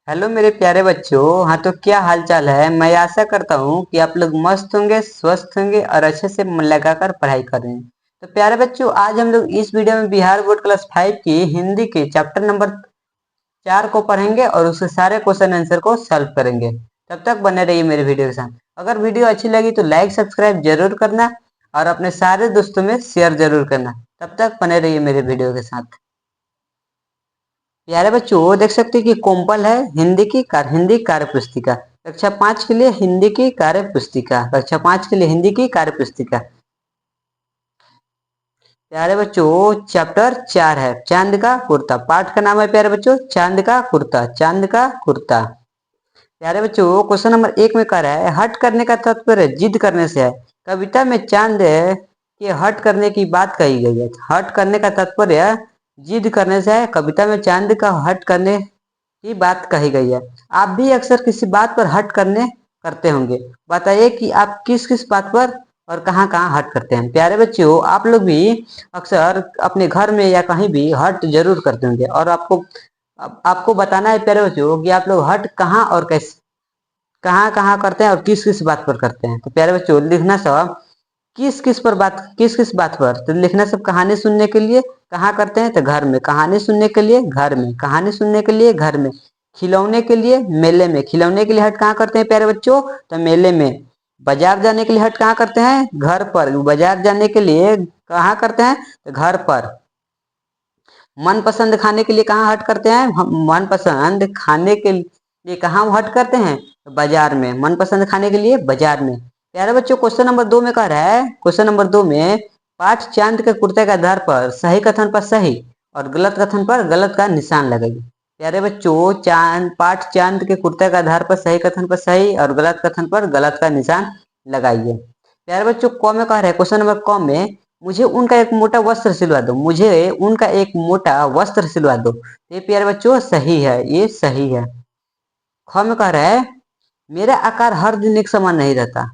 Hello मेरे प्यारे बच्चों। हाँ, तो क्या हाल चाल है। मैं आशा करता हूँ कि आप लोग मस्त होंगे, स्वस्थ होंगे और अच्छे से मन लगाकर पढ़ाई कर रहे हैं। तो प्यारे बच्चों, आज हम लोग इस वीडियो में बिहार बोर्ड क्लास 5 की हिंदी के चैप्टर नंबर 4 को पढ़ेंगे और उसके सारे क्वेश्चन आंसर को सॉल्व करेंगे। तब तक बने रहिए मेरे वीडियो के साथ। अगर वीडियो अच्छी लगी तो लाइक सब्सक्राइब जरूर करना और अपने सारे दोस्तों में शेयर जरूर करना। तब तक बने रहिए मेरे वीडियो के साथ। प्यारे बच्चों, वो देख सकते हैं कि कोम्पल है हिंदी कार्य पुस्तिका। कक्षा 5 के लिए हिंदी की कार्य पुस्तिका। कक्षा 5 के लिए हिंदी की कार्य पुस्तिका। प्यारे बच्चों, चैप्टर 4 है चांद का कुर्ता। पाठ का नाम है प्यारे बच्चों चांद का कुर्ता। चांद का कुर्ता। प्यारे बच्चों, क्वेश्चन नंबर 1 में कह रहा है हट करने का तात्पर्य जिद करने से है। कविता में चांद के हट करने की बात कही गई है। हट करने का तात्पर्य जिद करने से है। कविता में चांद का हट करने की बात कही गई है। आप भी अक्सर किसी बात पर हट करने करते होंगे। बताइए कि आप किस किस बात पर और कहाँ कहाँ हट करते हैं। प्यारे बच्चों, आप लोग भी अक्सर अपने घर में या कहीं भी हट जरूर करते होंगे और आपको बताना है प्यारे बच्चों कि आप लोग हट कहाँ और कैसे कहाँ कहाँ करते हैं और किस किस बात पर करते हैं। तो प्यारे बच्चों, लिखना सब किस किस बात पर। तो लिखना सब कहानी सुनने के लिए कहाँ करते हैं। तो घर में। कहानी सुनने के लिए घर में। कहानी सुनने के लिए घर में। खिलौने के लिए मेले में। खिलौने के लिए हट कहाँ करते हैं प्यारे बच्चों। तो मेले में। बाजार जाने के लिए हट कहाँ करते हैं। घर पर। बाजार जाने के लिए कहाँ करते हैं। तो घर पर। मनपसंद खाने के लिए कहाँ हट करते हैं। हम मनपसंद खाने के लिए कहाँ हट करते हैं। बाजार में। मनपसंद खाने के लिए बाजार में। प्यारे बच्चों, क्वेश्चन नंबर 2 में कह रहा है क्वेश्चन नंबर 2 में पाठ चांद के कुर्ते के आधार पर सही कथन पर सही और गलत कथन पर गलत का निशान लगाइए। प्यारे बच्चों, पाठ चांद के कुर्ते के आधार पर सही कथन पर सही और गलत कथन पर गलत का निशान लगाइए। प्यारे बच्चों, क में कह रहा है क्वेश्चन नंबर क में मुझे उनका एक मोटा वस्त्र सिलवा दो। मुझे उनका एक मोटा वस्त्र सिलवा दो। ये प्यारे बच्चों सही है। ये सही है। ख में कह रहा है मेरा आकार हर दिन एक समान नहीं रहता।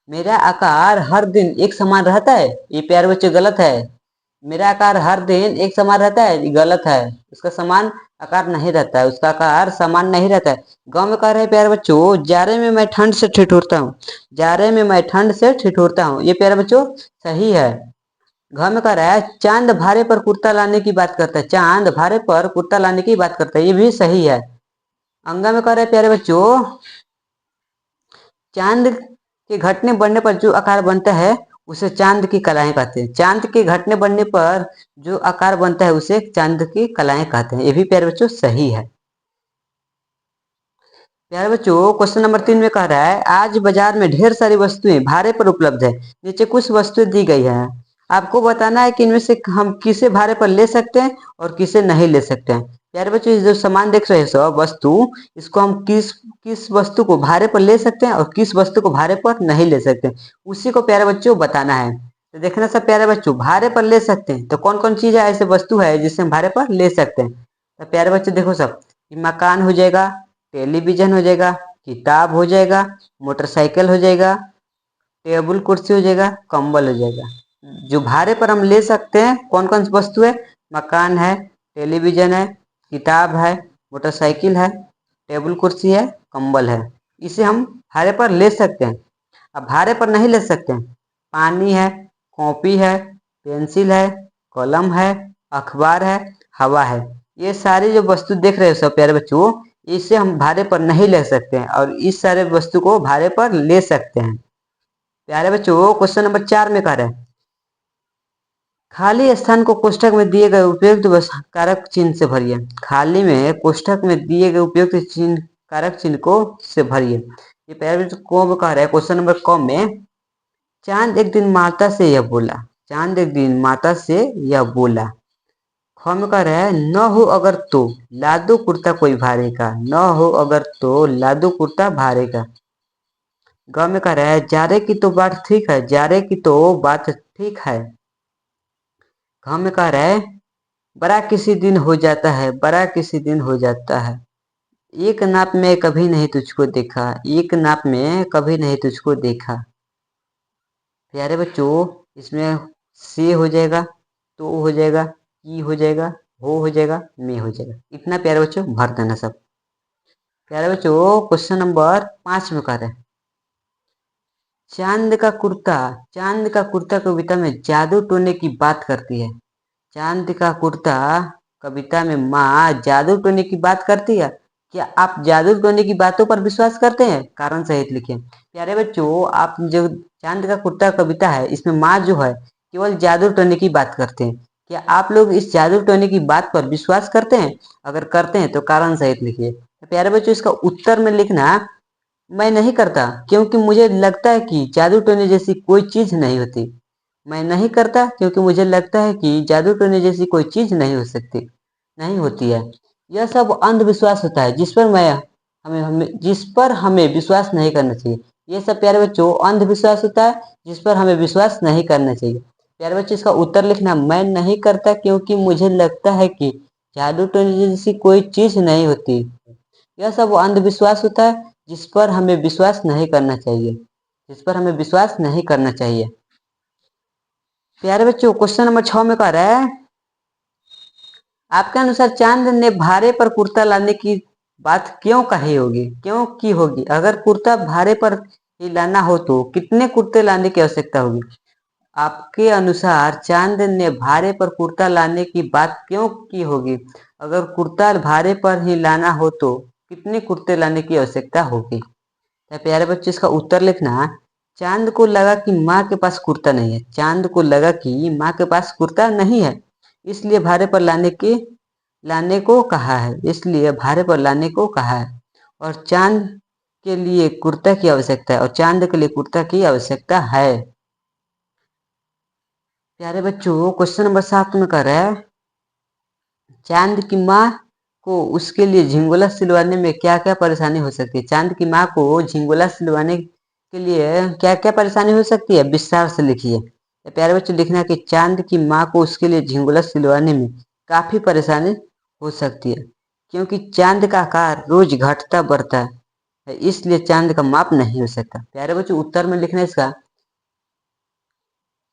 मेरा आकार हर दिन एक समान रहता है। ये प्यारे बच्चों गलत है। मेरा आकार हर दिन एक समान रहता है, ये गलत है। उसका समान आकार नहीं रहता है। उसका आकार समान नहीं रहता है। गाँव में कह रहे हैं प्यारे बच्चों जाड़े में मैं ठंड से ठिठुरता हूँ। जाड़े में मैं ठंड से ठिठुरता हूँ। ये प्यारे बच्चों सही है। घर में कह रहा है चांद भारे पर कुर्ता लाने की बात करता है। चांद भारे पर कुर्ता लाने की बात करता है। ये भी सही है। अंगा में कह रहा है प्यारे बच्चों चांद के घटने बढ़ने पर जो आकार बनता है उसे चांद की कलाएं कहते हैं। चांद के घटने बढ़ने पर जो आकार बनता है उसे चांद की कलाएं कहते हैं। ये भी प्यारे बच्चों सही है। प्यारे बच्चों, क्वेश्चन नंबर 3 में कह रहा है आज बाजार में ढेर सारी वस्तुएं भाड़े पर उपलब्ध है। नीचे कुछ वस्तुएं दी गई है। आपको बताना है कि इनमें से हम किसे भाड़े पर ले सकते हैं और किसे नहीं ले सकते हैं। प्यारे बच्चों, ये जो सामान देख रहे हैं सब वस्तु, इसको हम किस किस वस्तु को भाड़े पर ले सकते हैं और किस वस्तु को भाड़े पर नहीं ले सकते हैं, उसी को प्यारे बच्चों बताना है। तो देखना सब प्यारे बच्चों, भाड़े पर ले सकते हैं तो कौन कौन चीज है ऐसे वस्तु है जिसे हम भाड़े पर ले सकते हैं। तो प्यारे बच्चों देखो सब, मकान हो जाएगा, टेलीविजन हो जाएगा, किताब हो जाएगा, मोटरसाइकिल हो जाएगा, टेबल कुर्सी हो जाएगा, कंबल हो जाएगा। जो भाड़े पर हम ले सकते हैं कौन कौन सी वस्तु है। मकान है, टेलीविजन है, किताब है, मोटरसाइकिल है, टेबल कुर्सी है, कंबल है। इसे हम भाड़े पर ले सकते हैं। अब भाड़े पर नहीं ले सकते हैं। पानी है, कॉपी है, पेंसिल है, कलम है, अखबार है, हवा है। ये सारी जो वस्तु देख रहे हो सब प्यारे बच्चों, इसे हम भाड़े पर नहीं ले सकते हैं और इस सारे वस्तु को भाड़े पर ले सकते हैं। प्यारे बच्चों, क्वेश्चन नंबर 4 में कह रहे हैं खाली स्थान को कोष्ठक में दिए गए उपयुक्त कारक चिन्ह से भरिए। खाली में कोष्ठक में दिए गए उपयुक्त चिन्ह कारक चिन्ह को से भरिए। ये प्यारे बच्चों को में कह रहा है क्वेश्चन नंबर क में चांद एक दिन माता से यह बोला। चांद एक दिन माता से यह बोला। ख में कह रहा है न हो अगर तो लादो कुर्ता कोई भारे का। न हो अगर तो लादो कुर्ता भारे का। ग में कह रहा है जारे की तो बात ठीक है। जारे की तो बात ठीक है। घ में कह रहा है बड़ा किसी दिन हो जाता है। बड़ा किसी दिन हो जाता है। एक नाप में कभी नहीं तुझको देखा। एक नाप में कभी नहीं तुझको देखा। प्यारे बच्चों, इसमें से हो जाएगा, तो हो जाएगा, की हो जाएगा, हो जाएगा, में हो जाएगा। इतना प्यारे बच्चों भर देना सब। प्यारे बच्चों क्वेश्चन नंबर 5 में कह रहे हैं, चांद का कुर्ता कविता में जादू टोने की बात करती है। चांद का कुर्ता कविता में माँ जादू टोने की बात करती है। क्या आप जादू टोने की बातों पर विश्वास करते हैं? कारण सहित लिखें। प्यारे बच्चों, आप जो चांद का कुर्ता कविता है, इसमें माँ जो है केवल जादू टोने की बात करते हैं। क्या आप लोग इस जादू टोने की बात पर विश्वास करते हैं? अगर करते हैं तो कारण सहित लिखिए। तो प्यारे बच्चों, इसका उत्तर में लिखना, मैं नहीं करता क्योंकि मुझे लगता है कि जादू टोने जैसी कोई चीज नहीं होती। मैं नहीं करता क्योंकि मुझे लगता है कि जादू टोने जैसी कोई चीज नहीं हो सकती, नहीं होती है। यह सब अंधविश्वास होता है जिस पर हमें विश्वास नहीं करना चाहिए। ये सब प्यारे बच्चों अंधविश्वास होता है जिस पर हमें विश्वास नहीं करना चाहिए। प्यारे बच्चों, इसका उत्तर लिखना, मैं नहीं करता क्योंकि मुझे लगता है कि जादू टोने जैसी कोई चीज नहीं होती। यह सब अंधविश्वास होता है जिस पर हमें विश्वास नहीं करना चाहिए, जिस पर हमें विश्वास नहीं करना चाहिए। प्यारे बच्चों क्वेश्चन नंबर 6 में कह रहा है, आपके अनुसार चांद ने भारे पर कुर्ता लाने की बात क्यों कही होगी, क्यों की होगी? अगर कुर्ता भारे पर ही लाना हो तो कितने कुर्ते लाने की आवश्यकता होगी? आपके अनुसार चांद ने भारे पर कुर्ता लाने की बात क्यों की होगी? अगर कुर्ता भारे पर ही लाना हो तो कितने कुर्ते लाने की आवश्यकता होगी? तो प्यारे बच्चे, इसका उत्तर लिखना, चांद को लगा कि माँ के पास कुर्ता नहीं है। चांद को लगा कि माँ के पास कुर्ता नहीं है, इसलिए भारे पर लाने को कहा है, इसलिए भारे पर लाने को कहा है। और चांद के लिए कुर्ता की आवश्यकता है, और चांद के लिए कुर्ता की आवश्यकता है। प्यारे बच्चों क्वेश्चन नंबर 7 में कह रहा है, चांद की माँ को उसके लिए झिंगोला सिलवाने में क्या क्या परेशानी हो सकती है? चांद की माँ को झिंगोला सिलवाने के लिए क्या क्या परेशानी हो सकती है? विस्तार से लिखिए। तो प्यारे बच्चों लिखना कि चांद की माँ को उसके लिए झिंगोला सिलवाने में काफी परेशानी हो सकती है, क्योंकि चांद का आकार रोज घटता बढ़ता है, इसलिए चांद का माप नहीं हो सकता। प्यारे बच्चों उत्तर में लिखना इसका,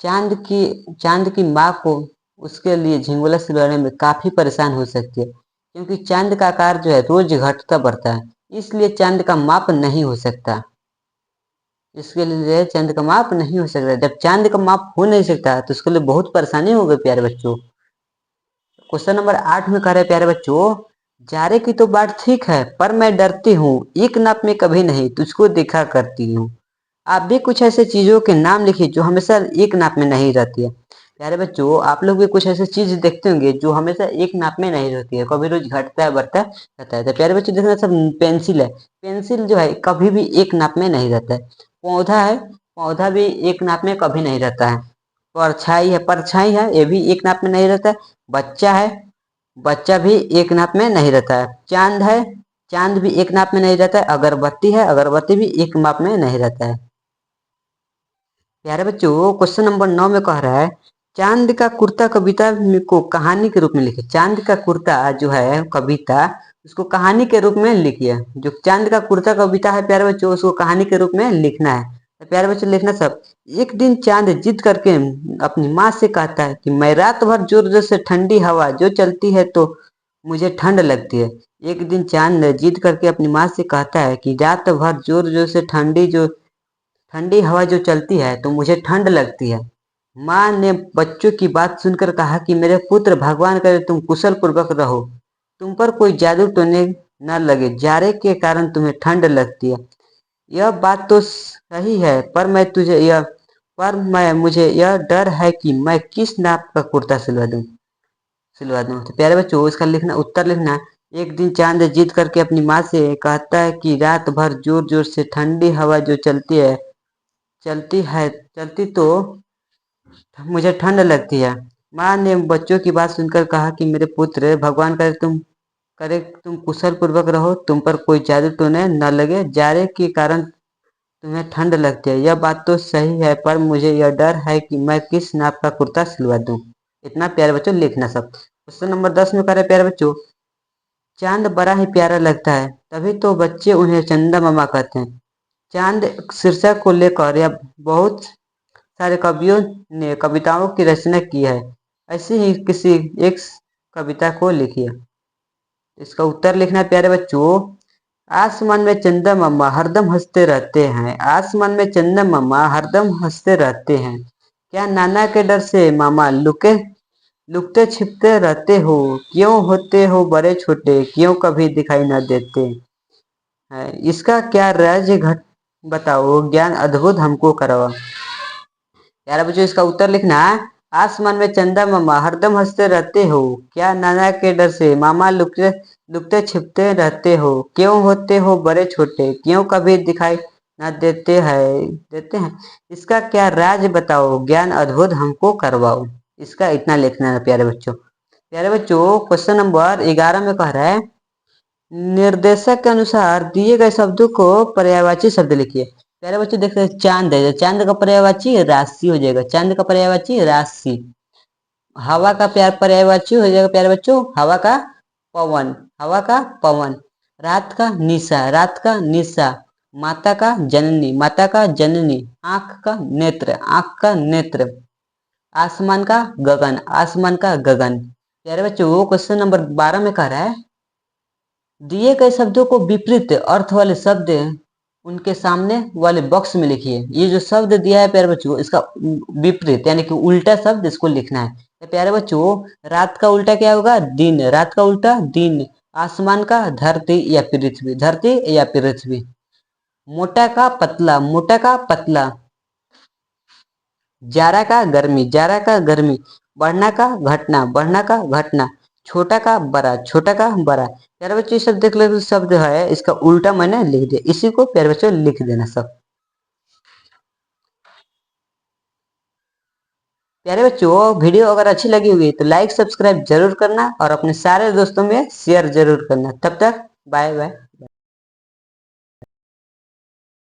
चांद की माँ को उसके लिए झिंगुला सिलवाने में काफी परेशान हो सकती है, क्योंकि चांद का आकार जो है रोज घटता बढ़ता है, इसलिए चांद का माप नहीं हो सकता। इसके लिए चांद का माप नहीं हो सकता। जब चांद का माप हो नहीं सकता तो उसके लिए बहुत परेशानी हो गई प्यारे बच्चों। क्वेश्चन नंबर 8 में कह रहे हैं, प्यारे बच्चों, जारे की तो बात ठीक है पर मैं डरती हूँ, एक नाप में कभी नहीं तुझको देखा करती हूँ। आप भी कुछ ऐसे चीजों के नाम लिखिए जो हमेशा एक नाप में नहीं रहती है। प्यारे बच्चों, आप लोग भी कुछ ऐसे चीज देखते होंगे जो हमेशा एक नाप में नहीं रहती है, कभी रोज घटता है बढ़ता रहता है। तो प्यारे बच्चों देखना, सब पेंसिल है, पेंसिल जो है कभी भी एक नाप में नहीं रहता है। पौधा है, पौधा भी एक नाप में कभी नहीं रहता है। परछाई है, ये भी एक नाप में नहीं रहता है। बच्चा है, बच्चा भी एक नाप में नहीं रहता है। चांद है, चांद भी एक नाप में नहीं रहता है। अगरबत्ती है, अगरबत्ती भी एक नाप में नहीं रहता है। प्यारे बच्चों क्वेश्चन नंबर 9 में कह रहा है, चांद का कुर्ता कविता को कहानी के रूप में लिखे। चांद का कुर्ता जो है कविता, उसको कहानी के रूप में लिखिए। जो चांद का कुर्ता कविता है प्यारे बच्चों, उसको कहानी के रूप में लिखना है। तो प्यारे बच्चों लिखना सब, एक दिन चांद जिद करके अपनी माँ से कहता है कि मैं रात भर जोर जोर से ठंडी हवा जो चलती है तो मुझे ठंड लगती है। एक दिन चांद जिद करके अपनी माँ से कहता है कि रात भर जोर जोर से ठंडी हवा जो चलती है तो मुझे ठंड लगती है। माँ ने बच्चों की बात सुनकर कहा कि मेरे पुत्र, भगवान करे तुम कुशल पूर्वक रहो, तुम पर कोई जादू टोने न लगे, जाड़े के कारण तुम्हें ठंड लगती है। यह बात तो सही है, पर मैं मुझे यह डर है कि मैं किस नाप का कुर्ता सिलवा दूं। तो प्यारे बच्चों इसका लिखना, उत्तर लिखना, एक दिन चांद जिद करके अपनी माँ से कहता है कि रात भर जोर जोर से ठंडी हवा जो चलती तो मुझे ठंड लगती है। माँ ने बच्चों की बात सुनकर कहा कि मेरे पुत्र, भगवान करे तुम कुशल पूर्वक रहो, तुम पर कोई जादू टोने न लगे, जाड़े के कारण तुम्हें ठंड लगती है। यह बात तो सही है, पर मुझे यह डर है कि मैं किस नाप का कुर्ता सिलवा दूं। इतना प्यारे बच्चों लिखना सब। क्वेश्चन नंबर 10 में कह रहे प्यारे बच्चों, चांद बड़ा ही प्यारा लगता है, तभी तो बच्चे उन्हें चंदा मामा कहते हैं। चांद शीर्षक को लेकर या बहुत सारे कवियों ने कविताओं की रचना की है, ऐसी ही किसी एक कविता को लिखिए। इसका उत्तर लिखना है प्यारे बच्चों, आसमान में चंदा मामा हरदम हंसते रहते हैं। आसमान में चंदा मामा हरदम हंसते रहते हैं। क्या नाना के डर से मामा लुकते छिपते रहते हो? क्यों होते हो बड़े छोटे? क्यों कभी दिखाई न देते? है इसका क्या राज घट बताओ, ज्ञान अद्भुत हमको करवा। यार बच्चों इसका उत्तर लिखना है। आसमान में चंदा मामा हरदम हंसते रहते हो। क्या नाना के डर से मामा लुकते लुकते छिपते रहते हो? क्यों होते हो बड़े छोटे? क्यों कभी दिखाई न देते हैं? इसका क्या राज बताओ, ज्ञान अद्भुत हमको करवाओ। इसका इतना लिखना है प्यारे बच्चों। प्यारे बच्चों क्वेश्चन नंबर 11 में कह रहा है, निर्देशक के अनुसार दिए गए शब्दों को पर्यायवाची शब्द लिखिए। प्यारे बच्चों देख रहे हैं, चांद है, चांद का पर्यायवाची राशि हो जाएगा। चांद का पर्यायवाची राशि। हवा का प्यार पर्यायवाची हो जाएगा प्यारे बच्चों, हवा का पवन। हवा का पवन। रात का निशा, रात का निशा। माता का जननी, माता का जननी। आंख का नेत्र, आंख का नेत्र। आसमान का गगन, आसमान का गगन। प्यारे बच्चों क्वेश्चन नंबर 12 में कह रहा है, दिए गए शब्दों को विपरीत अर्थ वाले शब्द उनके सामने वाले बॉक्स में लिखिए। ये जो शब्द दिया है प्यारे बच्चों, इसका विपरीत यानी कि उल्टा शब्द इसको लिखना है। तो प्यारे बच्चों रात का उल्टा क्या होगा? दिन। रात का उल्टा दिन। आसमान का धरती या पृथ्वी, धरती या पृथ्वी। मोटा का पतला, मोटा का पतला। जाड़ा का गर्मी, जाड़ा का गर्मी। बढ़ना का घटना, बढ़ना का घटना। छोटा का बड़ा, छोटा का बड़ा। प्यारे बच्चों ये सब देख लो, शब्द है इसका उल्टा मैंने लिख दिया, इसी को प्यारे बच्चों लिख देना सब। प्यारे बच्चों वीडियो अगर अच्छी लगी हुई तो लाइक सब्सक्राइब जरूर करना और अपने सारे दोस्तों में शेयर जरूर करना। तब तक बाय बाय।